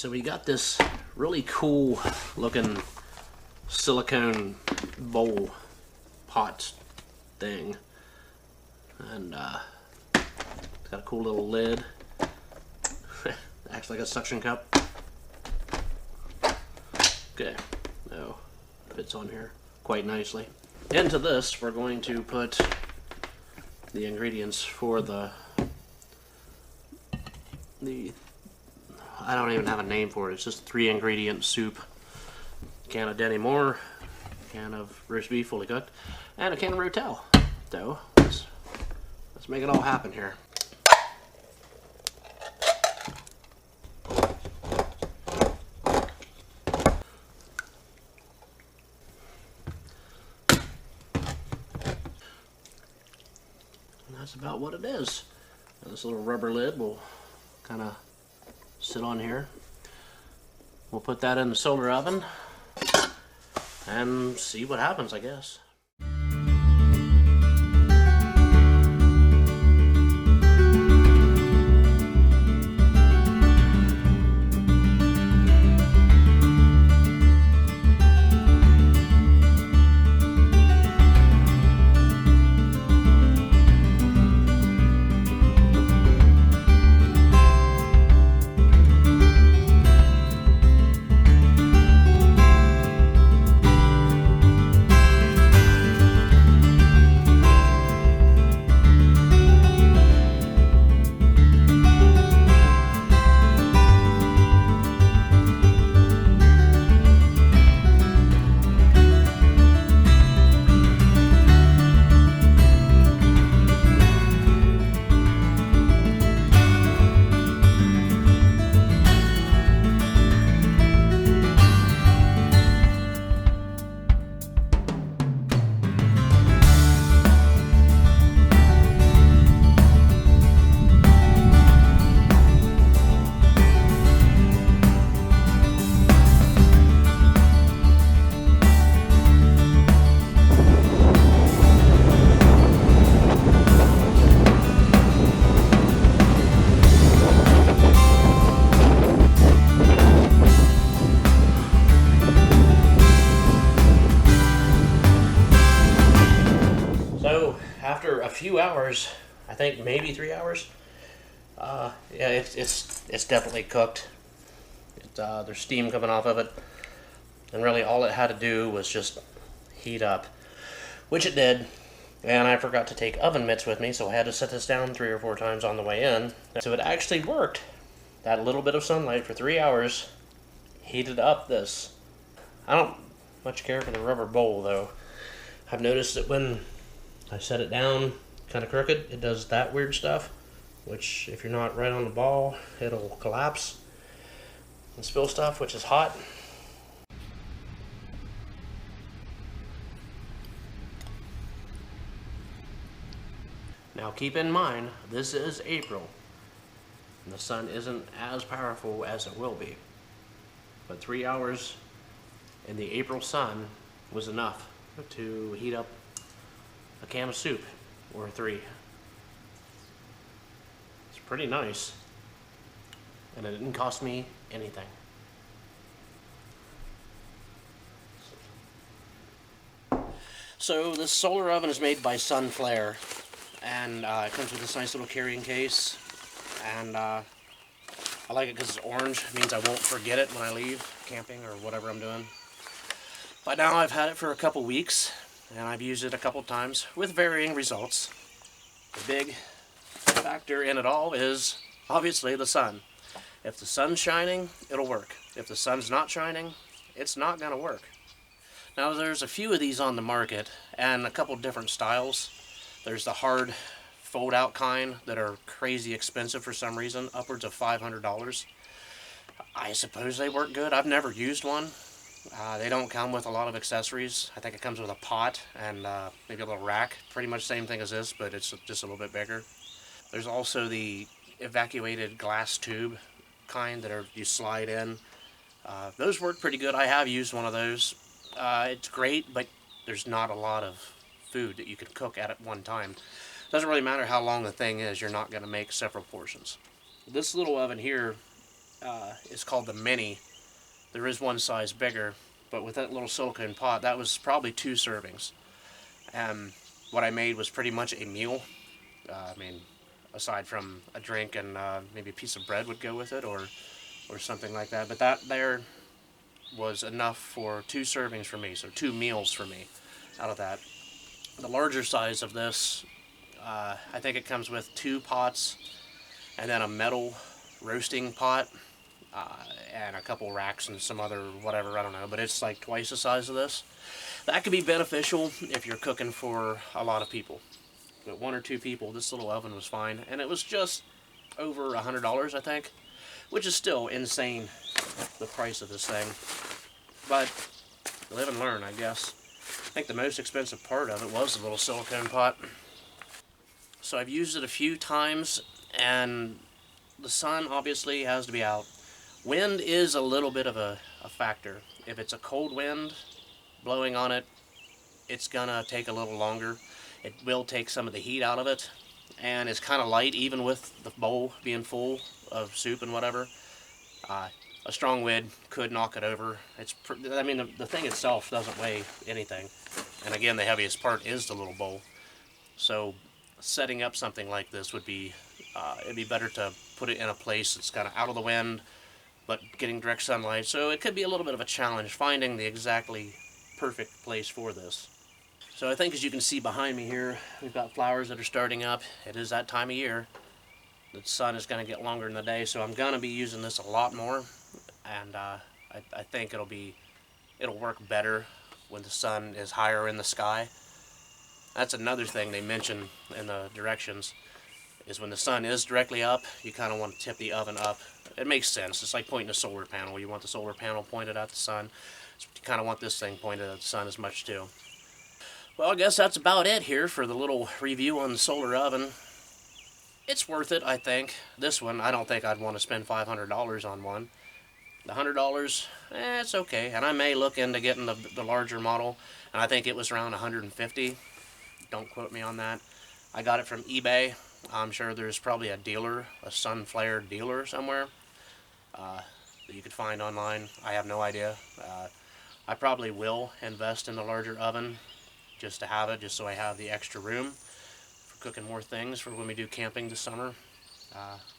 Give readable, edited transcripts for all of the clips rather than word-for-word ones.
So we got this really cool looking silicone bowl pot thing, and it's got a cool little lid. Acts like a suction cup. Okay, now fits on here quite nicely. Into this we're going to put the ingredients for the I don't even have a name for it. It's just 3 ingredient soup. A can of Denny Moore, a can of roast beef fully cooked, and a can of Rotel. So let's make it all happen here. And that's about what it is. Now this little rubber lid will kind of sit on here. We'll put that in the solar oven and see what happens, I guess. After a few hours, I think maybe 3 hours, yeah, it's definitely cooked. There's steam coming off of it, and really all it had to do was just heat up, which it did. And I forgot to take oven mitts with me, so I had to set this down 3 or 4 times on the way in. So it actually worked. That little bit of sunlight for 3 hours heated up this. I don't much care for the rubber bowl though. I've noticed that when I set it down kind of crooked, it does that weird stuff, which if you're not right on the ball, it'll collapse and spill stuff, which is hot. Now keep in mind, this is April, and the sun isn't as powerful as it will be. But 3 hours in the April sun was enough to heat up a can of soup, or 3. It's pretty nice, and it didn't cost me anything. So this solar oven is made by Sunflare, and it comes with this nice little carrying case, and I like it because it's orange. It means I won't forget it when I leave camping or whatever I'm doing. By now I've had it for a couple weeks, and I've used it a couple times with varying results. The big factor in it all is obviously the sun. If the sun's shining, it'll work. If the sun's not shining, it's not going to work. Now there's a few of these on the market, and a couple different styles. There's the hard fold out kind that are crazy expensive for some reason, upwards of $500. I suppose they work good. I've never used one. They don't come with a lot of accessories. I think it comes with a pot and maybe a little rack. Pretty much same thing as this, but it's just a little bit bigger. There's also the evacuated glass tube kind that you slide in. Those work pretty good. I have used one of those. It's great, but there's not a lot of food that you can cook at one time. Doesn't really matter how long the thing is, you're not going to make several portions. This little oven here is called the Mini. There is one size bigger, but with that little silicone pot, that was probably 2 servings. And what I made was pretty much a meal. I mean, aside from a drink and maybe a piece of bread would go with it, or something like that. But that there was enough for 2 servings for me, so 2 meals for me out of that. The larger size of this, I think it comes with 2 pots and then a metal roasting pot, uh, and a couple racks and some other whatever, I don't know, but it's like twice the size of this. That could be beneficial if you're cooking for a lot of people. But 1 or 2 people, this little oven was fine, and it was just over $100, I think, which is still insane, the price of this thing. But live and learn, I guess. I think the most expensive part of it was the little silicone pot. So I've used it a few times, and the sun obviously has to be out. Wind is a little bit of a factor. If it's a cold wind blowing on it, it's gonna take a little longer. It will take some of the heat out of it, and it's kind of light even with the bowl being full of soup and whatever. Uh, a strong wind could knock it over. I mean, the thing itself doesn't weigh anything, and again, the heaviest part is the little bowl. So, setting up something like this would be, it'd be better to put it in a place that's kind of out of the wind, but getting direct sunlight. So it could be a little bit of a challenge finding the exactly perfect place for this. So I think, as you can see behind me here, we've got flowers that are starting up. It is that time of year. The sun is going to get longer in the day, so I'm going to be using this a lot more. And I think it'll work better when the sun is higher in the sky. That's another thing they mention in the directions, is when the sun is directly up, you kind of want to tip the oven up. It makes sense. It's like pointing a solar panel. You want the solar panel pointed at the sun. So you kind of want this thing pointed at the sun as much too. Well, I guess that's about it here for the little review on the solar oven. It's worth it, I think. This one, I don't think I'd want to spend $500 on one. The $100, it's okay. And I may look into getting the larger model, and I think it was around $150. Don't quote me on that. I got it from eBay. I'm sure there's probably a dealer, a Sunflare dealer somewhere, that you could find online. I have no idea. I probably will invest in the larger oven just to have it, just so I have the extra room for cooking more things for when we do camping this summer.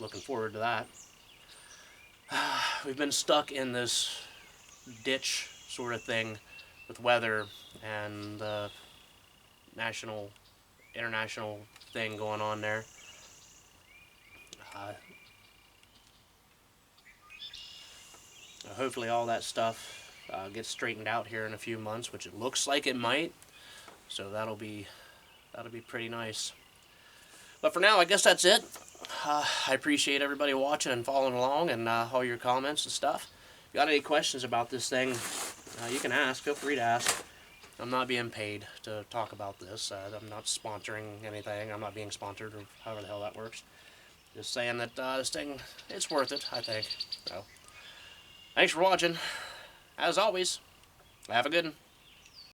Looking forward to that. We've been stuck in this ditch sort of thing with weather and the national, international thing going on there. Uh, Hopefully all that stuff gets straightened out here in a few months, which it looks like it might. So that'll be pretty nice. But for now, I guess that's it. I appreciate everybody watching and following along, and all your comments and stuff. If you got any questions about this thing, you can ask. Feel free to ask. I'm not being paid to talk about this. I'm not sponsoring anything. I'm not being sponsored, or however the hell that works. Just saying that this thing, it's worth it, I think. So, thanks for watching. As always, have a good one.